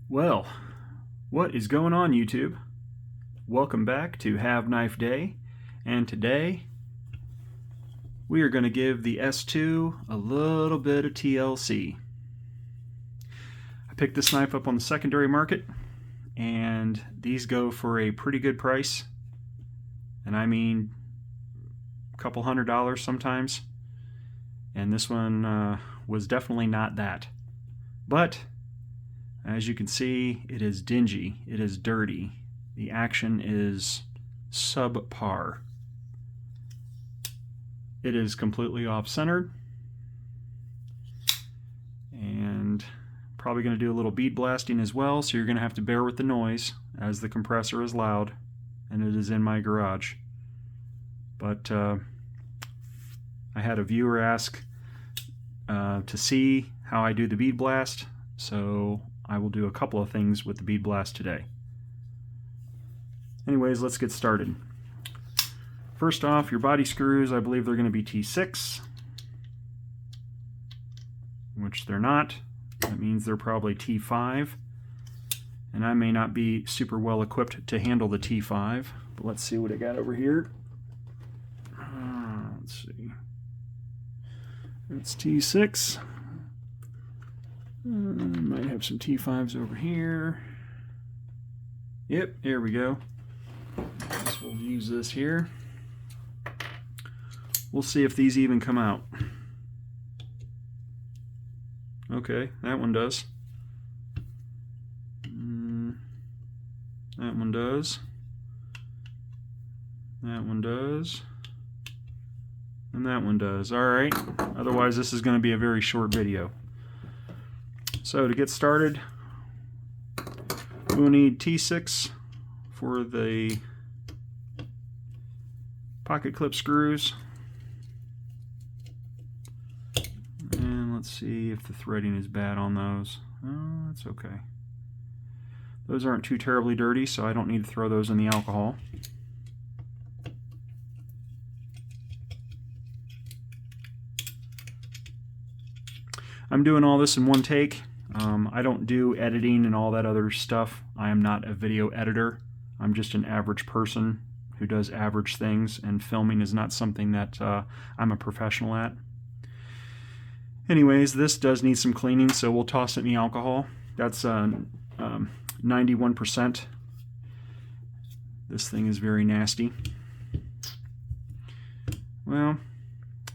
Well, what is going on, YouTube? Welcome back to HaveKnifeDay, and today we are going to give the S2 a little bit of TLC. I picked this knife up on the secondary market, and these go for a pretty good price, and I mean a couple $100 sometimes, and this one was definitely not that. But as you can see, it is dingy, it is dirty, the action is subpar. It is completely off-centered, and probably going to do a little bead blasting as well, so you're going to have to bear with the noise as the compressor is loud and it is in my garage. But I had a viewer ask to see how I do the bead blast, so I will do a couple of things with the bead blast today. Anyways, let's get started. First off, your body screws, I believe they're going to be T6, which they're not. That means they're probably T5, and I may not be super well equipped to handle the T5, but let's see what I got over here. Let's see. It's T6. Might have some T5s over here. Yep, there we go. Guess we'll use this here. We'll see if these even come out. Okay, that one does. That one does. That one does. And that one does. Alright, otherwise this is going to be a very short video. So to get started, we'll need T6 for the pocket clip screws. And let's see if the threading is bad on those. Oh, that's okay. Those aren't too terribly dirty, so I don't need to throw those in the alcohol. I'm doing all this in one take. I don't do editing and all that other stuff. I am not a video editor. I'm just an average person who does average things, and filming is not something that I'm a professional at. Anyways, this does need some cleaning, so we'll toss it in the alcohol. That's 91%. This thing is very nasty. Well,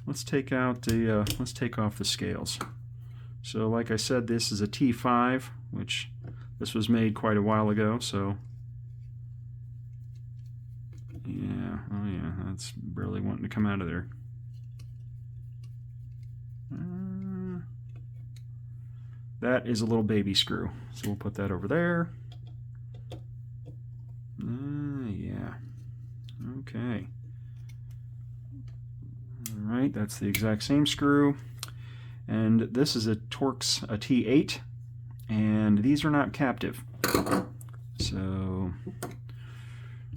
let's take off the scales. So like I said, this is a T5, which this was made quite a while ago, so yeah, oh yeah, that's barely wanting to come out of there. That is a little baby screw, so we'll put that over there. Yeah, okay. Alright, that's the exact same screw. And this is a Torx, a T8, and these are not captive. So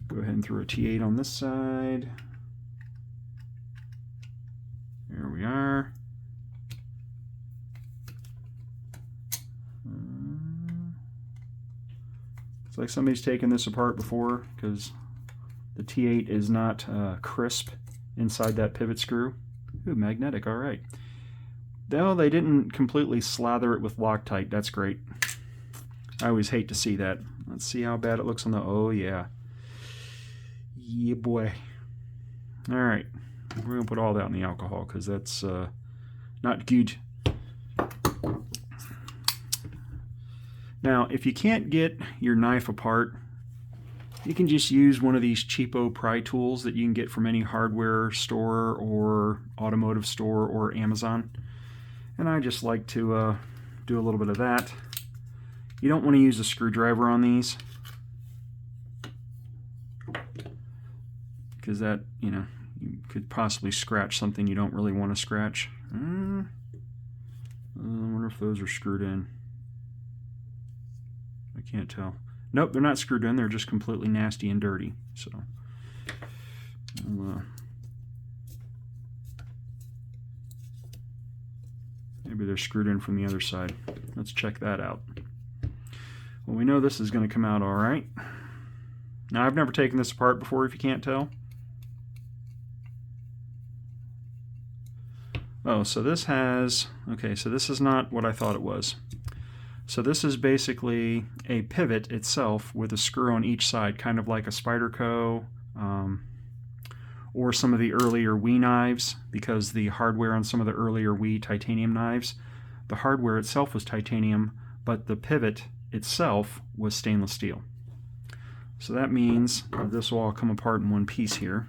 go ahead and throw a T8 on this side. There we are. It's like somebody's taken this apart before, because the T8 is not crisp inside that pivot screw. Ooh, magnetic, all right. Though they didn't completely slather it with Loctite. That's great. I always hate to see that. Let's see how bad it looks on the... Oh, yeah. Yeah, boy. All right. We're going to put all that in the alcohol because that's not good. Now, if you can't get your knife apart, you can just use one of these cheapo pry tools that you can get from any hardware store or automotive store or Amazon. And I just like to do a little bit of that. You don't want to use a screwdriver on these, because that, you know, you could possibly scratch something you don't really want to scratch. I wonder if those are screwed in. I can't tell. Nope, they're not screwed in. They're just completely nasty and dirty. So maybe they're screwed in from the other side. Let's check that out. Well, we know this is going to come out all right. Now, I've never taken this apart before, if you can't tell. Oh, so this has, okay, so this is not what I thought it was. So this is basically a pivot itself with a screw on each side, kind of like a Spyderco or some of the earlier Wii knives, because the hardware on some of the earlier Wii titanium knives, the hardware itself was titanium, but the pivot itself was stainless steel. So that means this will all come apart in one piece here.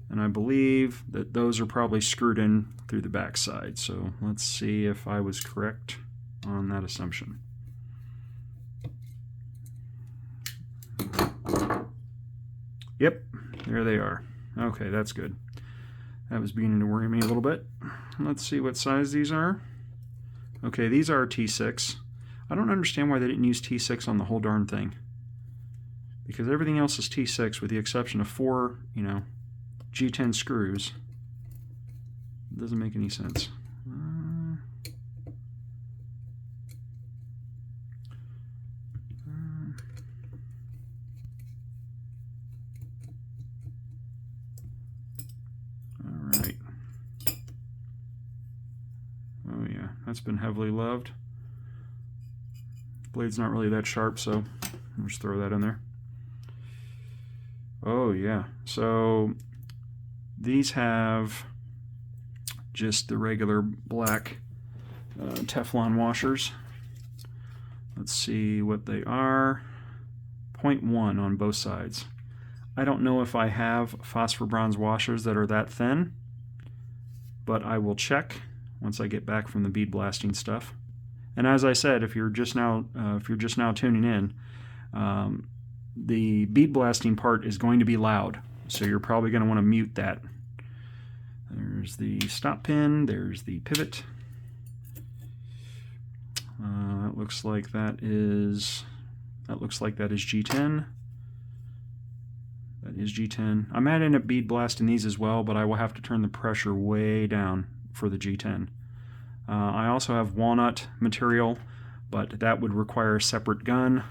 And I believe that those are probably screwed in through the back side. So let's see if I was correct on that assumption. Yep, there they are. Okay, that's good. That was beginning to worry me a little bit. Let's see what size these are. Okay, these are T6. I don't understand why they didn't use T6 on the whole darn thing, because everything else is T6 with the exception of 4, G10 screws. It doesn't make any sense. All right. Oh yeah, that's been heavily loved. Blade's not really that sharp, so I'll just throw that in there. Oh yeah, so these have just the regular black Teflon washers. Let's see what they are. 0.1 on both sides. I don't know if I have phosphor bronze washers that are that thin, but I will check once I get back from the bead blasting stuff. And as I said, if you're just now tuning in, the bead blasting part is going to be loud, so you're probably going to want to mute that. There's the stop pin, there's the pivot. That looks like that is G10. That is G10. I might end up bead blasting these as well, but I will have to turn the pressure way down for the G10. I also have walnut material, but that would require a separate gun,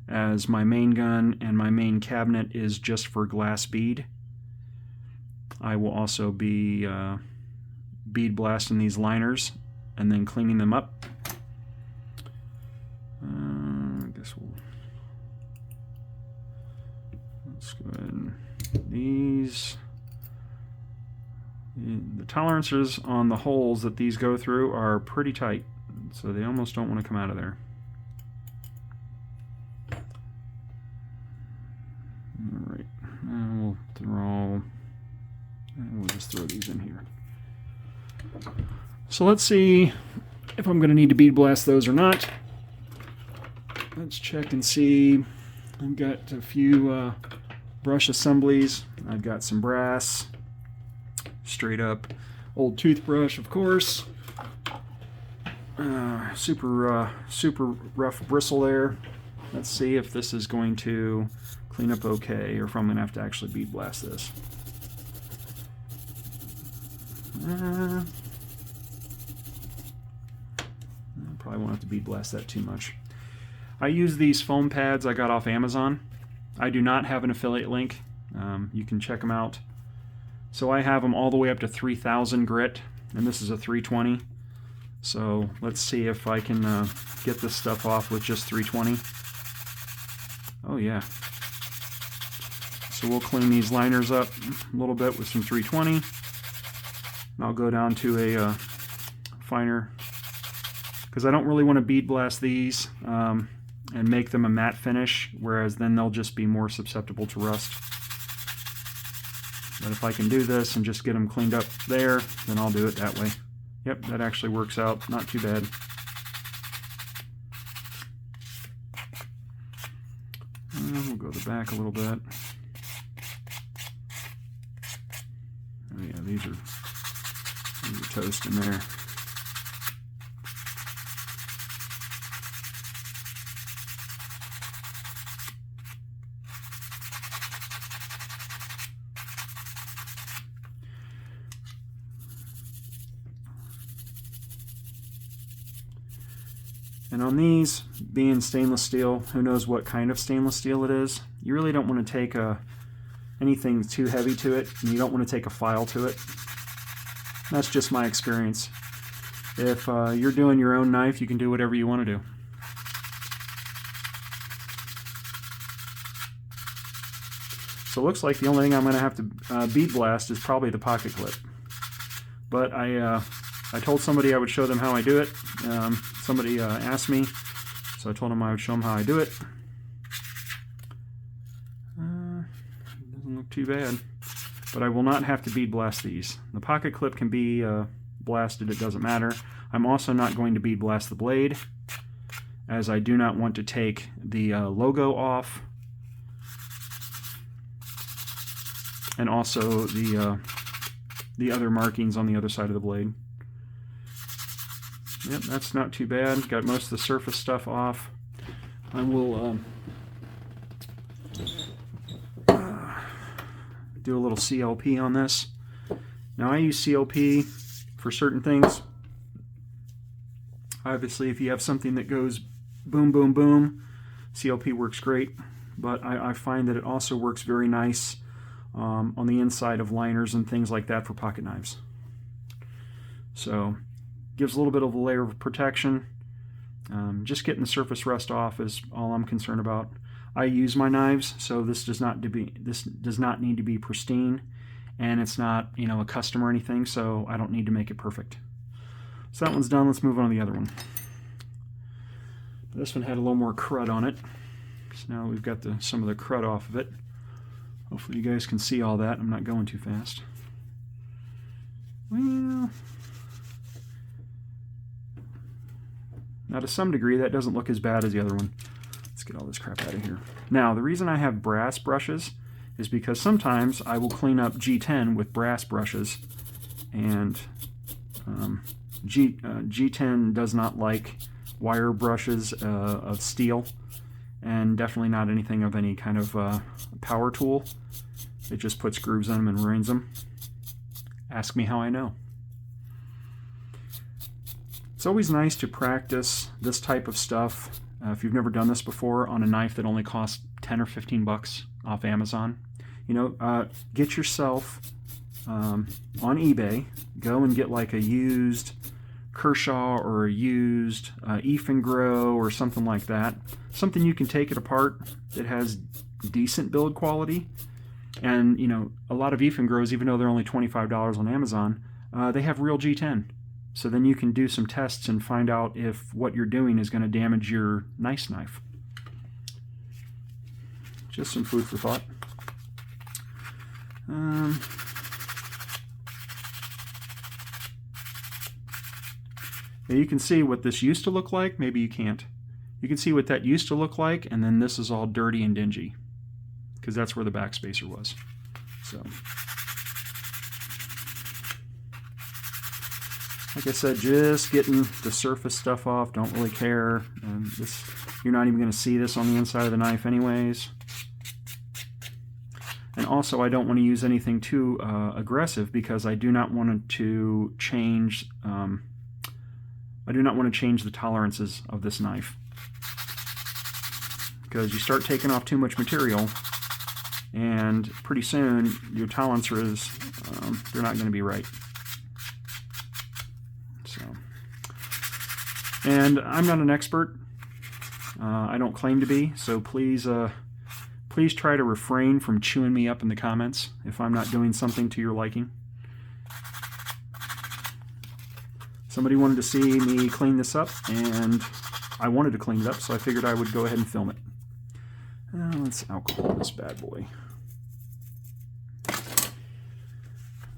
as my main gun and my main cabinet is just for glass bead. I will also be bead blasting these liners and then cleaning them up. I guess let's go ahead and these. The tolerances on the holes that these go through are pretty tight, so they almost don't want to come out of there. Alright, and we'll just throw these in here. So let's see if I'm going to need to bead blast those or not. Let's check and see. I've got a few brush assemblies. I've got some brass. Straight up old toothbrush, of course. Super rough bristle there. Let's see if this is going to clean up okay, or if I'm going to have to actually bead blast this. Probably won't have to bead blast that too much. I use these foam pads I got off Amazon. I do not have an affiliate link. You can check them out. So I have them all the way up to 3000 grit, and this is a 320. So let's see if I can get this stuff off with just 320. Oh yeah. So we'll clean these liners up a little bit with some 320. And I'll go down to a finer, because I don't really want to bead blast these and make them a matte finish, whereas then they'll just be more susceptible to rust. But if I can do this and just get them cleaned up there, then I'll do it that way. Yep, that actually works out not too bad. We'll go to the back a little bit. Oh yeah, these are toast in there. And on these, being stainless steel, who knows what kind of stainless steel it is, you really don't want to take anything too heavy to it, and you don't want to take a file to it. That's just my experience. If you're doing your own knife, you can do whatever you want to do. So it looks like the only thing I'm going to have to bead blast is probably the pocket clip. But I told somebody I would show them how I do it. Somebody asked me, so I told them I would show them how I do it. Doesn't look too bad. But I will not have to bead blast these. The pocket clip can be blasted, it doesn't matter. I'm also not going to bead blast the blade, as I do not want to take the logo off, and also the other markings on the other side of the blade. Yep, that's not too bad. Got most of the surface stuff off. I will do a little CLP on this. Now I use CLP for certain things. Obviously, if you have something that goes boom, boom, boom, CLP works great. But I find that it also works very nice on the inside of liners and things like that for pocket knives. So, gives a little bit of a layer of protection. Just getting the surface rust off is all I'm concerned about. I use my knives, so this does not need to be pristine, and it's not, you know, a custom or anything, so I don't need to make it perfect. So that one's done. Let's move on to the other one. This one had a little more crud on it, so now we've got some of the crud off of it. Hopefully you guys can see all that. I'm not going too fast. Well, now to some degree that doesn't look as bad as the other one. Let's get all this crap out of here. Now the reason I have brass brushes is because sometimes I will clean up G10 with brass brushes, and G10 does not like wire brushes of steel, and definitely not anything of any kind of power tool. It just puts grooves in them and ruins them. Ask me how I know. It's always nice to practice this type of stuff if you've never done this before on a knife that only costs 10 or 15 bucks off Amazon. You know, get yourself on eBay, go and get like a used Kershaw or a used Grow or something like that. Something you can take it apart that has decent build quality. And, you know, a lot of Grows, even though they're only $25 on Amazon, they have real G10. So then you can do some tests and find out if what you're doing is going to damage your nice knife. Just some food for thought. Now you can see what this used to look like. Maybe you can't. You can see what that used to look like, and then this is all dirty and dingy, because that's where the backspacer was. So, like I said, just getting the surface stuff off. Don't really care. And this, you're not even going to see this on the inside of the knife anyways. And also, I don't want to use anything too aggressive, because I do not want to change. I do not want to change the tolerances of this knife, because you start taking off too much material, and pretty soon your tolerances, they're not going to be right. So, and I'm not an expert. I don't claim to be, so please try to refrain from chewing me up in the comments if I'm not doing something to your liking. Somebody wanted to see me clean this up, and I wanted to clean it up, so I figured I would go ahead and film it. Let's alcohol this bad boy.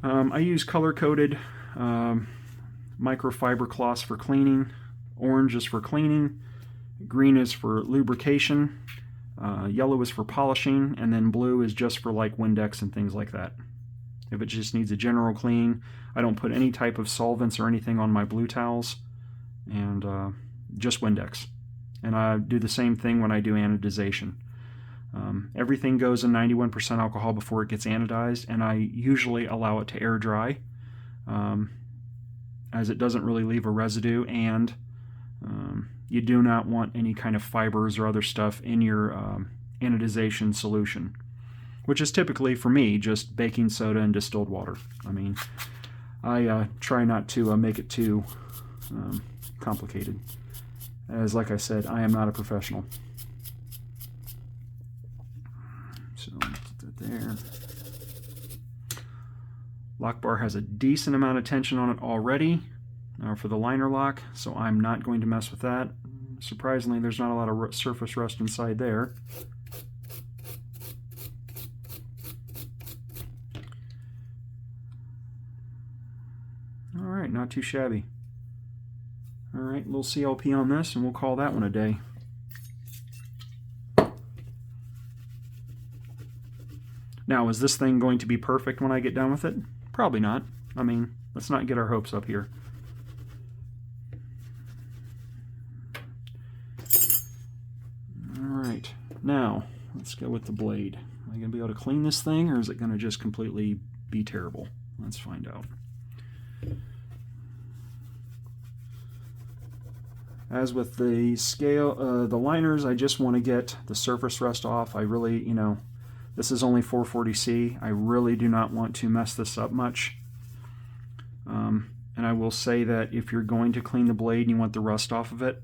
I use color-coded microfiber cloths for cleaning. Orange is for cleaning, green is for lubrication, yellow is for polishing, and then blue is just for like Windex and things like that. If it just needs a general clean, I don't put any type of solvents or anything on my blue towels, and just Windex. And I do the same thing when I do anodization. Everything goes in 91% alcohol before it gets anodized, and I usually allow it to air dry, as it doesn't really leave a residue, and you do not want any kind of fibers or other stuff in your anodization solution, which is typically, for me, just baking soda and distilled water. I mean, I try not to make it too complicated. As like I said, I am not a professional. So put that there. Lock bar has a decent amount of tension on it already for the liner lock, so I'm not going to mess with that. Surprisingly, there's not a lot of surface rust inside there. Alright, not too shabby. Alright, little CLP on this, and we'll call that one a day. Now, is this thing going to be perfect when I get done with it? Probably not. I mean, let's not get our hopes up here. Alright, now, let's go with the blade. Am I going to be able to clean this thing, or is it going to just completely be terrible? Let's find out. As with the scale, the liners, I just want to get the surface rust off. I really, this is only 440C. I really do not want to mess this up much. And I will say that if you're going to clean the blade and you want the rust off of it,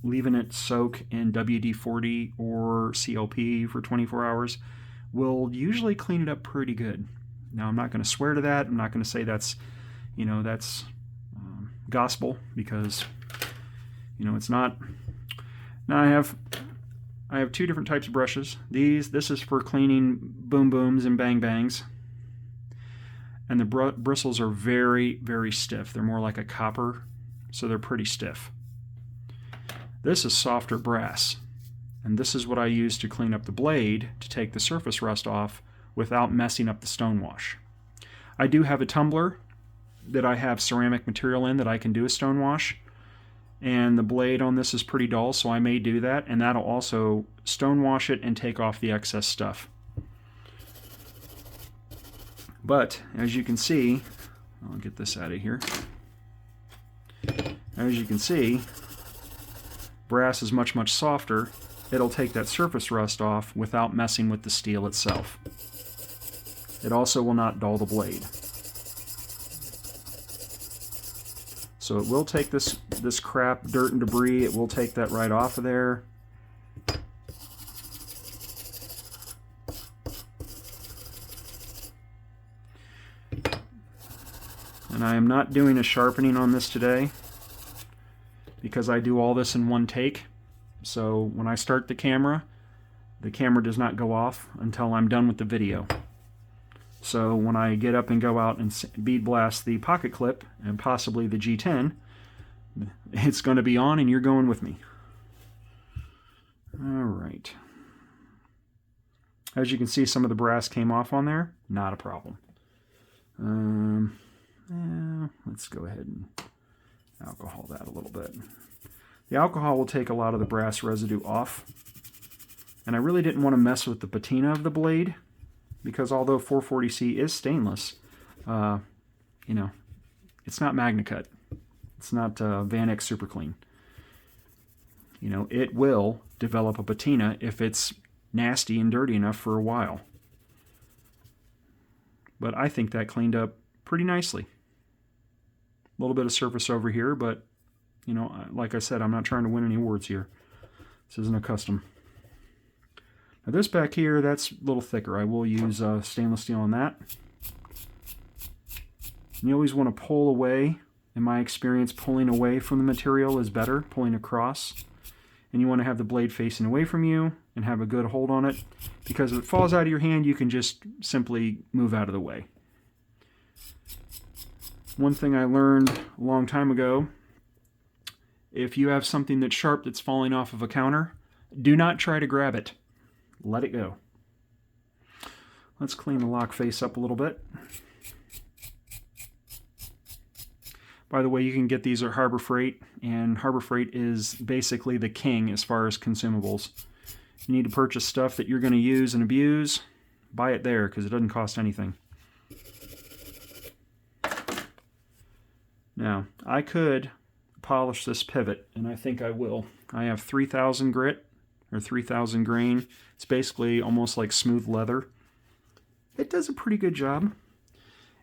leaving it soak in WD-40 or CLP for 24 hours will usually clean it up pretty good. Now, I'm not going to swear to that. I'm not going to say that's, that's gospel, because it's not. Now I have two different types of brushes. This is for cleaning boom booms and bang bangs, and the bristles are very, very stiff. They're more like a copper, so they're pretty stiff. This is softer brass, and this is what I use to clean up the blade to take the surface rust off without messing up the stone wash. I do have a tumbler that I have ceramic material in that I can do a stone wash, and the blade on this is pretty dull, so I may do that, and that'll also stone wash it and take off the excess stuff. But as you can see, I'll get this out of here. As you can see, brass is much, much softer. It'll take that surface rust off without messing with the steel itself. It also will not dull the blade. So it will take this crap, dirt and debris, it will take that right off of there. And I am not doing a sharpening on this today because I do all this in one take. So when I start the camera does not go off until I'm done with the video. So when I get up and go out and bead blast the pocket clip and possibly the G10, it's going to be on and you're going with me. Alright. As you can see, some of the brass came off on there. Not a problem. Let's go ahead and alcohol that a little bit. The alcohol will take a lot of the brass residue off. And I really didn't want to mess with the patina of the blade, because although 440C is stainless, it's not MagnaCut. It's not Vanex Super Clean. It will develop a patina if it's nasty and dirty enough for a while. But I think that cleaned up pretty nicely. A little bit of surface over here, but, like I said, I'm not trying to win any awards here. This isn't a custom. Now this back here, that's a little thicker. I will use stainless steel on that. And you always want to pull away. In my experience, pulling away from the material is better, pulling across. And you want to have the blade facing away from you and have a good hold on it, because if it falls out of your hand, you can just simply move out of the way. One thing I learned a long time ago, if you have something that's sharp that's falling off of a counter, do not try to grab it. Let it go. Let's clean the lock face up a little bit. By the way, you can get these at Harbor Freight, and Harbor Freight is basically the king as far as consumables. You need to purchase stuff that you're going to use and abuse, buy it there because it doesn't cost anything. Now, I could polish this pivot, and I think I will. I have 3000 grit, or 3000 grain. It's basically almost like smooth leather. It does a pretty good job.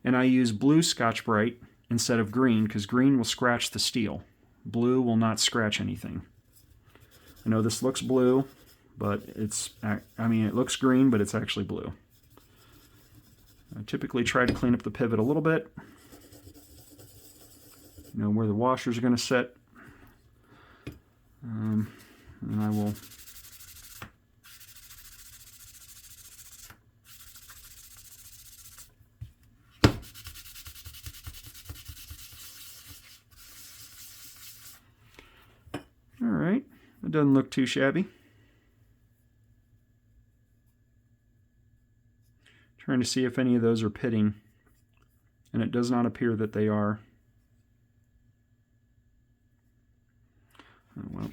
And I use blue Scotch-Brite instead of green, because green will scratch the steel. Blue will not scratch anything. I know this looks blue, but it's, I mean, it looks green, but it's actually blue. I typically try to clean up the pivot a little bit. You know, where the washers are going to sit. And I will Alright, it doesn't look too shabby. Trying to see if any of those are pitting, and it does not appear that they are. Oh, well,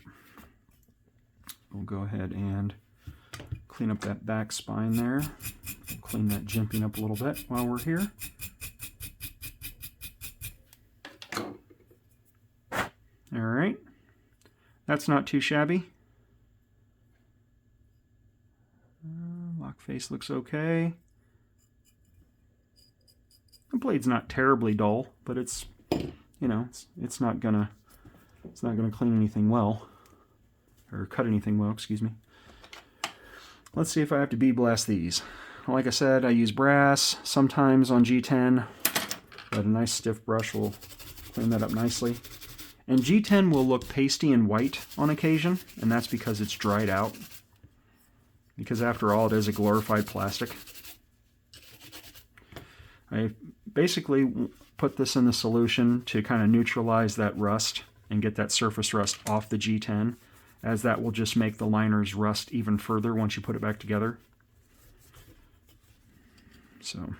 we'll go ahead and clean up that back spine there. We'll clean that jimping up a little bit while we're here. Alright. That's not too shabby. Lock face looks okay. The blade's not terribly dull, but it's, you know, it's not gonna clean anything well, or cut anything well, excuse me. Let's see if I have to bead blast these. Like I said, I use brass sometimes on G10, but a nice stiff brush will clean that up nicely. And G10 will look pasty and white on occasion, and that's because it's dried out. Because after all, it is a glorified plastic. I basically put this in the solution to kind of neutralize that rust and get that surface rust off the G10, as that will just make the liners rust even further once you put it back together. So,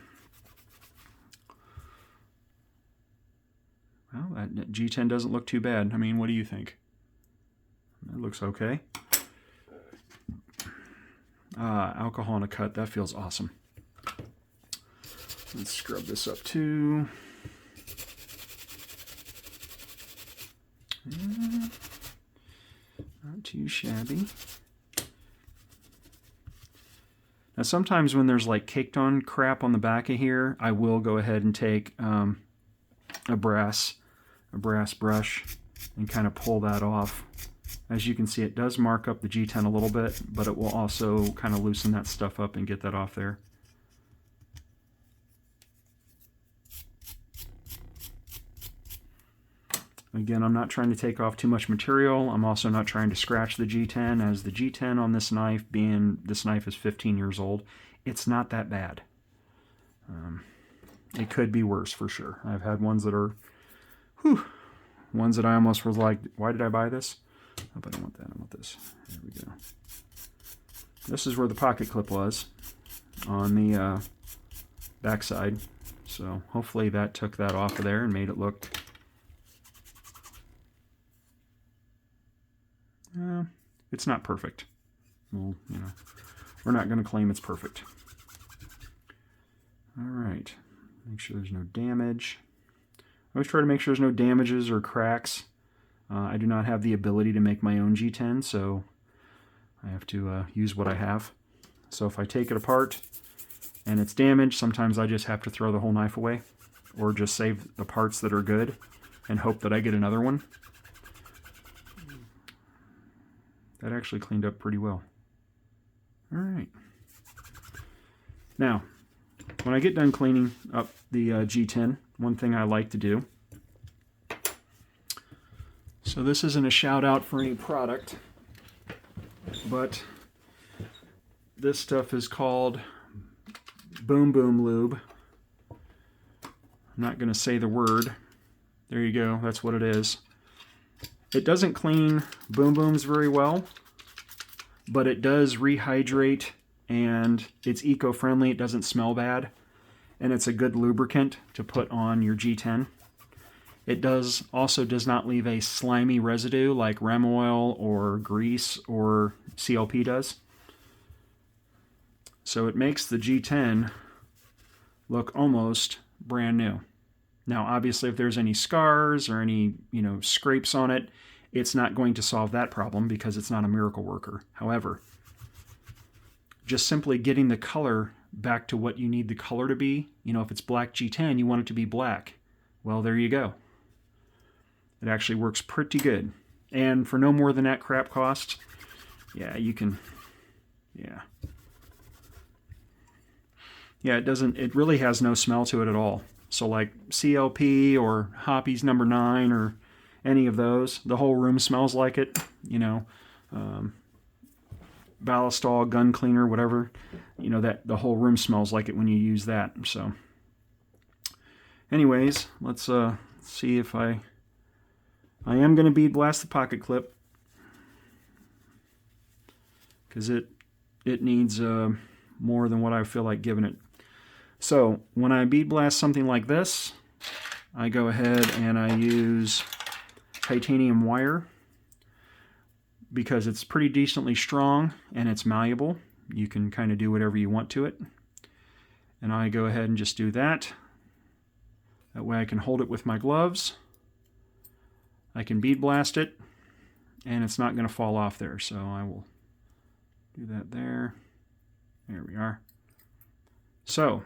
well, that G10 doesn't look too bad. I mean, what do you think? It looks okay. Alcohol in a cut, that feels awesome. Let's scrub this up too. Yeah, not too shabby. Now sometimes when there's like caked on crap on the back of here, I will go ahead and take a brass brush and kind of pull that off. As you can see, it does mark up the G10 a little bit, but it will also kind of loosen that stuff up and get that off there. Again, I'm not trying to take off too much material. I'm also not trying to scratch the G10, as the G10 on this knife, being this knife is 15 years old, it's not that bad. It could be worse for sure. I've had ones that are, ones that I almost was like, why did I buy this? Oh, but I don't want that, I want this. There we go. This is where the pocket clip was on the back side. So hopefully that took that off of there and made it look it's not perfect. Well, you know, we're not going to claim it's perfect. All right, make sure there's no damage. I always try to make sure there's no damages or cracks. I do not have the ability to make my own G10, so I have to use what I have. So if I take it apart and it's damaged, sometimes I just have to throw the whole knife away, or just save the parts that are good and hope that I get another one. That actually cleaned up pretty well. All right. Now, when I get done cleaning up the G10, one thing I like to do, so this isn't a shout out for any product, but this stuff is called Boom Boom Lube. I'm not going to say the word. There you go, that's what it is. It doesn't clean boom booms very well, but it does rehydrate, and it's eco-friendly. It doesn't smell bad, and it's a good lubricant to put on your G10. It also does not leave a slimy residue like Rem oil or grease or CLP does. So it makes the G10 look almost brand new. Now, obviously, if there's any scars or any, scrapes on it, it's not going to solve that problem because it's not a miracle worker. However, just simply getting the color back to what you need the color to be, if it's black G10, you want it to be black. Well, there you go. It actually works pretty good. And for no more than that crap cost, yeah, you can, yeah. Yeah, it really has no smell to it at all. So like CLP or Hoppy's No. 9 or any of those, the whole room smells like it, Ballistol, gun cleaner, whatever, that the whole room smells like it when you use that. So anyways, let's see if I am going to bead blast the pocket clip because it needs more than what I feel like giving it. So when I bead blast something like this, I go ahead and I use titanium wire because it's pretty decently strong and it's malleable. You can kind of do whatever you want to it. And I go ahead and just do that. That way I can hold it with my gloves. I can bead blast it and it's not going to fall off there. So I will do that there. There we are. So,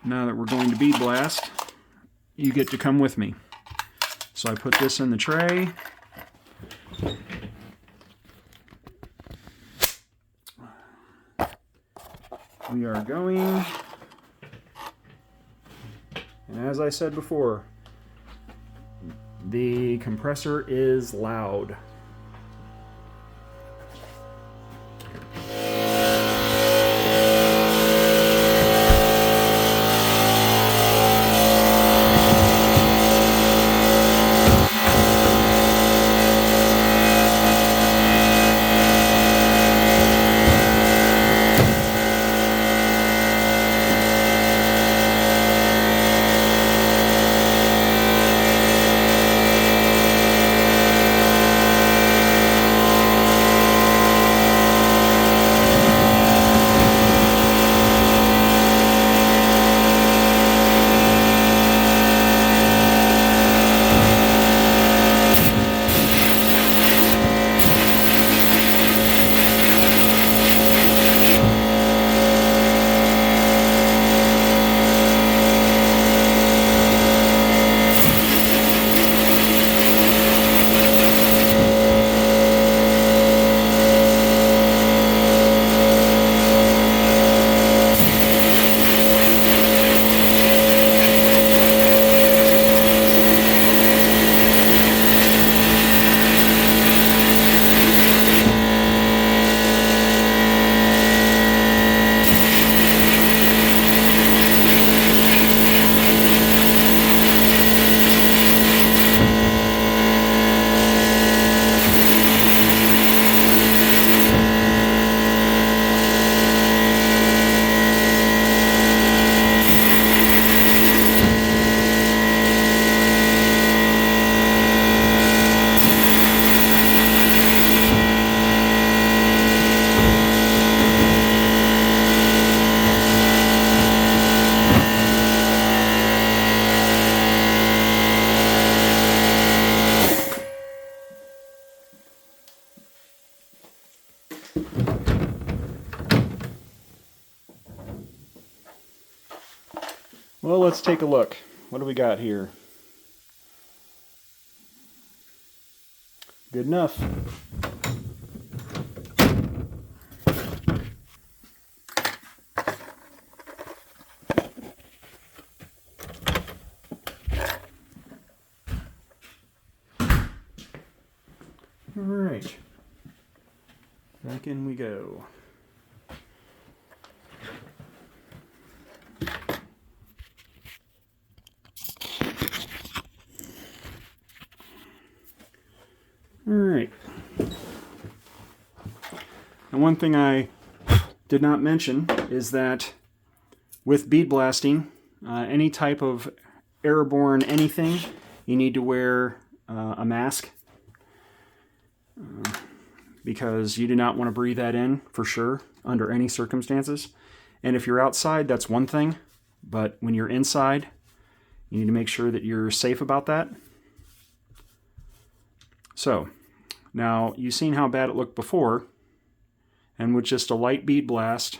now that we're going to bead blast, you get to come with me. So I put this in the tray. We are going, and as I said before, the compressor is loud. Well, let's take a look. What do we got here? Good enough. All right. Back in we go. All right. And one thing I did not mention is that with bead blasting, any type of airborne anything, you need to wear a mask because you do not want to breathe that in for sure under any circumstances. And if you're outside, that's one thing, but when you're inside, you need to make sure that you're safe about that. So, now you've seen how bad it looked before, and with just a light bead blast,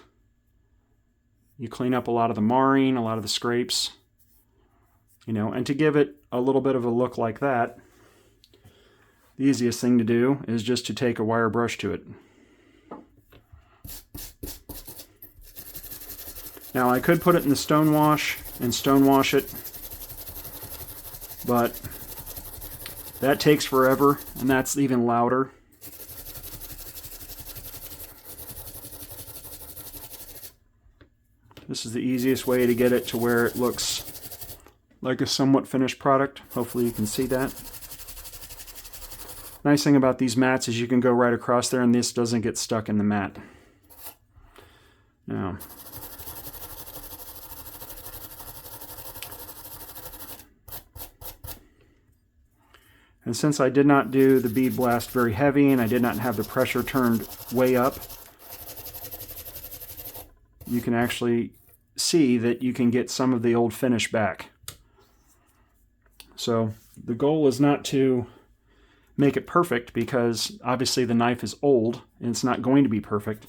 you clean up a lot of the marring, a lot of the scrapes, you know, and to give it a little bit of a look like that, the easiest thing to do is just to take a wire brush to it. Now I could put it in the stone wash and stone wash it, but that takes forever, and that's even louder. This is the easiest way to get it to where it looks like a somewhat finished product. Hopefully you can see that. Nice thing about these mats is you can go right across there and this doesn't get stuck in the mat. Now, and since I did not do the bead blast very heavy and I did not have the pressure turned way up, you can actually see that you can get some of the old finish back. So the goal is not to make it perfect, because obviously the knife is old and it's not going to be perfect.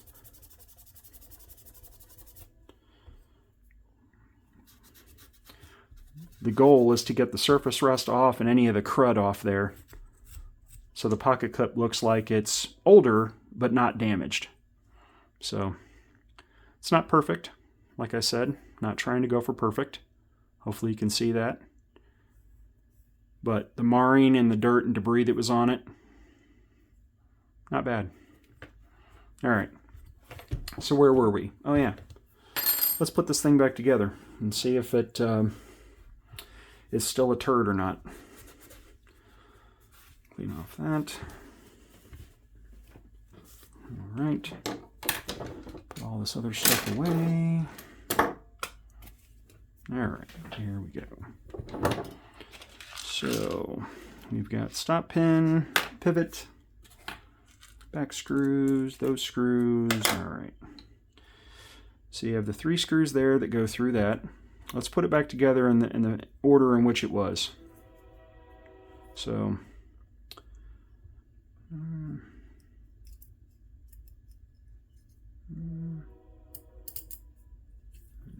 The goal is to get the surface rust off and any of the crud off there, so the pocket clip looks like it's older but not damaged. So it's not perfect, like I said, not trying to go for perfect. Hopefully you can see that. But the marring and the dirt and debris that was on it, not bad. All right, so where were we? Oh yeah, let's put this thing back together and see if it is still a turd or not. Clean off that. All right, put all this other stuff away. All right, here we go. So we've got stop pin, pivot, back screws, those screws. All right. So you have the 3 screws there that go through that. Let's put it back together in the order in which it was. So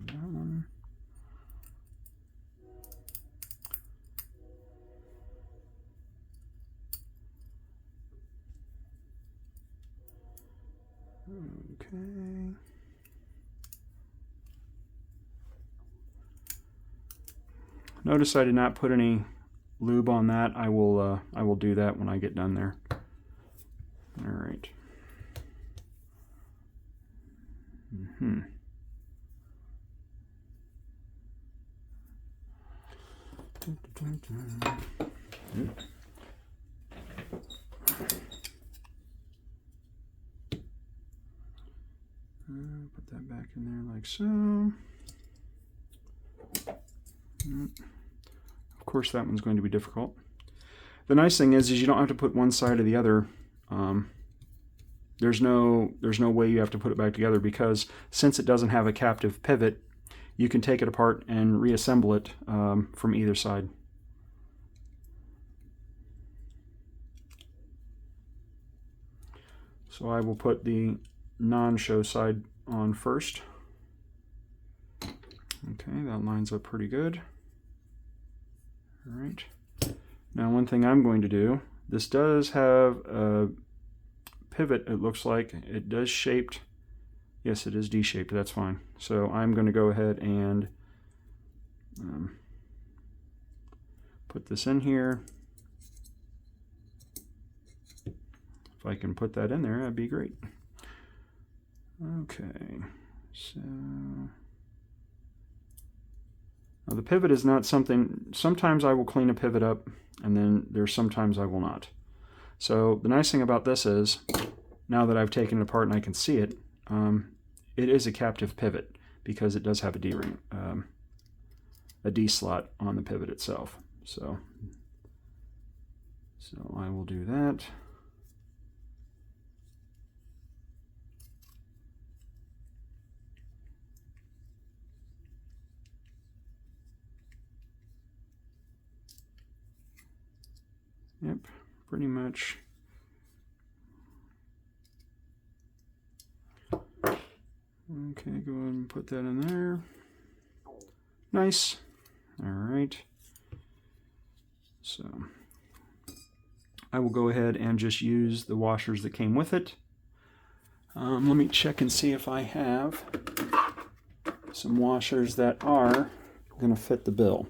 that one. Okay. Notice I did not put any lube on that. I will do that when I get done there. All right. Put that back in there like so. Of course that one's going to be difficult. The nice thing is you don't have to put one side or the other. There's no way you have to put it back together, because since it doesn't have a captive pivot, you can take it apart and reassemble it from either side. So I will put the non-show side on first. Okay, that lines up pretty good. All right. Now one thing I'm going to do, this does have a pivot, it looks like. It does shaped. Yes, it is D-shaped, that's fine. So I'm going to go ahead and put this in here. If I can put that in there, that'd be great. Okay, so now the pivot is not something, sometimes I will clean a pivot up, and then there's sometimes I will not. So the nice thing about this is, now that I've taken it apart and I can see it, it is a captive pivot, because it does have a D slot on the pivot itself. So I will do that. pretty much. Okay, go ahead and put that in there. Nice. All right. So I will go ahead and just use the washers that came with it. Let me check and see if I have some washers that are going to fit the bill.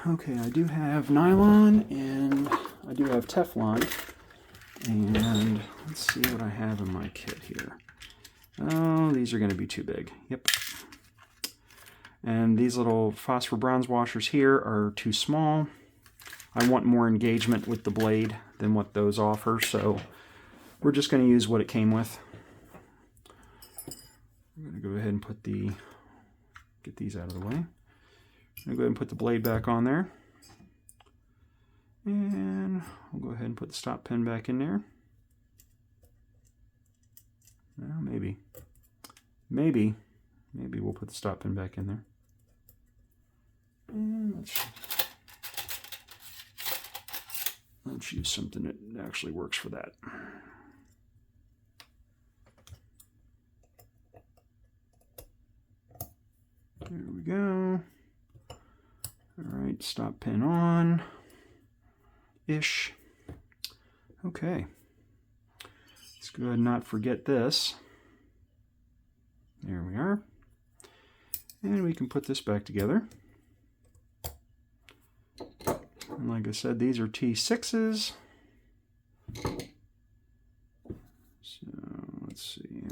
Okay, I do have nylon and I do have Teflon. And let's see what I have in my kit here. Oh, these are going to be too big. Yep. And these little phosphor bronze washers here are too small. I want more engagement with the blade than what those offer, so we're just going to use what it came with. I'm going to go ahead and get these out of the way. I'm going to go ahead and put the blade back on there. And we'll go ahead and put the stop pin back in there. Well, maybe we'll put the stop pin back in there. And let's use something that actually works for that. There we go. All right, stop pin on. Ish. Okay. Let's go ahead and not forget this. There we are. And we can put this back together. And like I said, these are T6s. So let's see.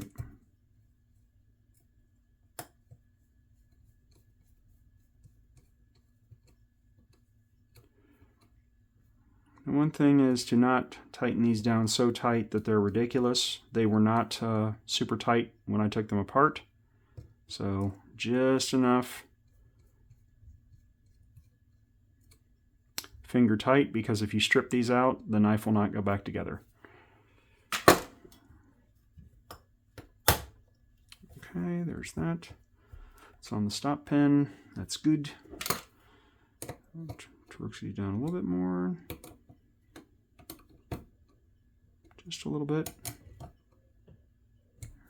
And one thing is to not tighten these down so tight that they're ridiculous. They were not super tight when I took them apart. So just enough finger tight, because if you strip these out, the knife will not go back together. Okay, there's that. It's on the stop pin. That's good. Torque these down a little bit more. Just a little bit.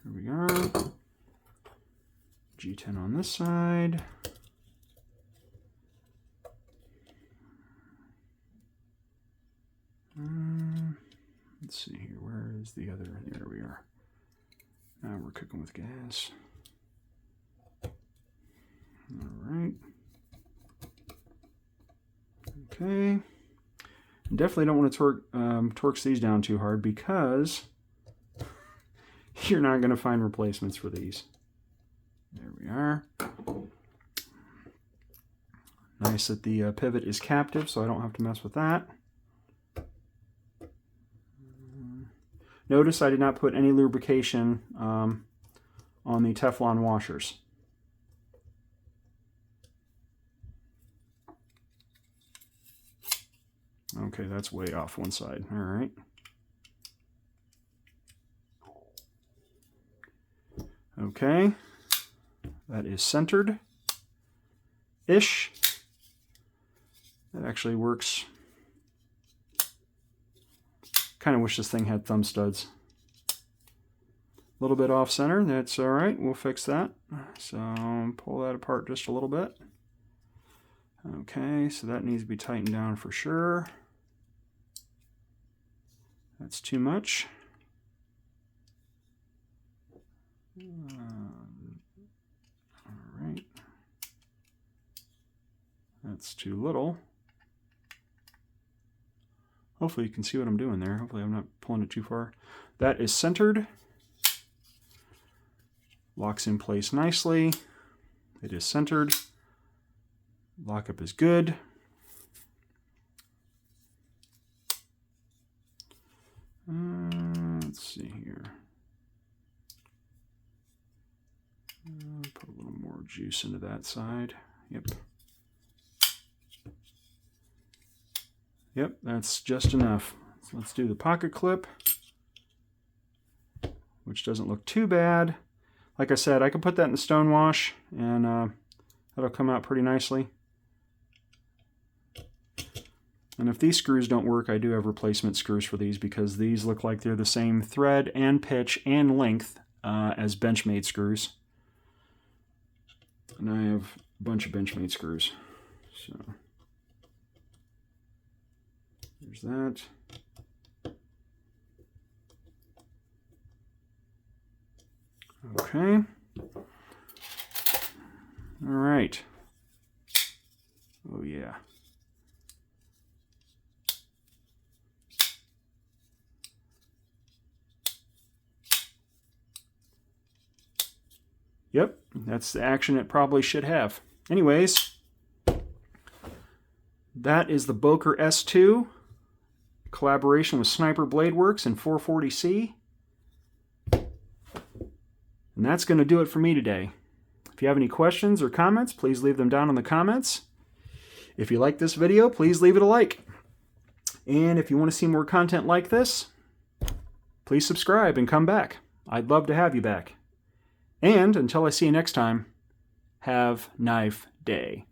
Here we are. G10 on this side. Let's see here. Where is the other? There we are. Now we're cooking with gas. All right. Okay. Definitely don't want to torque these down too hard, because you're not going to find replacements for these. There we are. Nice that the pivot is captive, so I don't have to mess with that. Notice I did not put any lubrication on the Teflon washers. Okay, that's way off one side. All right. Okay, that is centered-ish. That actually works. Kind of wish this thing had thumb studs. A little bit off center, that's all right, we'll fix that. So pull that apart just a little bit. Okay, so that needs to be tightened down for sure. That's too much. All right. That's too little. Hopefully you can see what I'm doing there. Hopefully I'm not pulling it too far. That is centered. Locks in place nicely. It is centered. Lockup is good. Let's see here. Put a little more juice into that side. Yep. Yep, that's just enough. So let's do the pocket clip, which doesn't look too bad. Like I said, I can put that in the stone wash, and that'll come out pretty nicely. And if these screws don't work, I do have replacement screws for these because these look like they're the same thread and pitch and length as Benchmade screws. And I have a bunch of Benchmade screws. So there's that. Okay. All right. Oh yeah. Yep, that's the action it probably should have. Anyways, that is the Boker S2 collaboration with Sniper Bladeworks and 440C. And that's going to do it for me today. If you have any questions or comments, please leave them down in the comments. If you like this video, please leave it a like. And if you want to see more content like this, please subscribe and come back. I'd love to have you back. And until I see you next time, have knife day.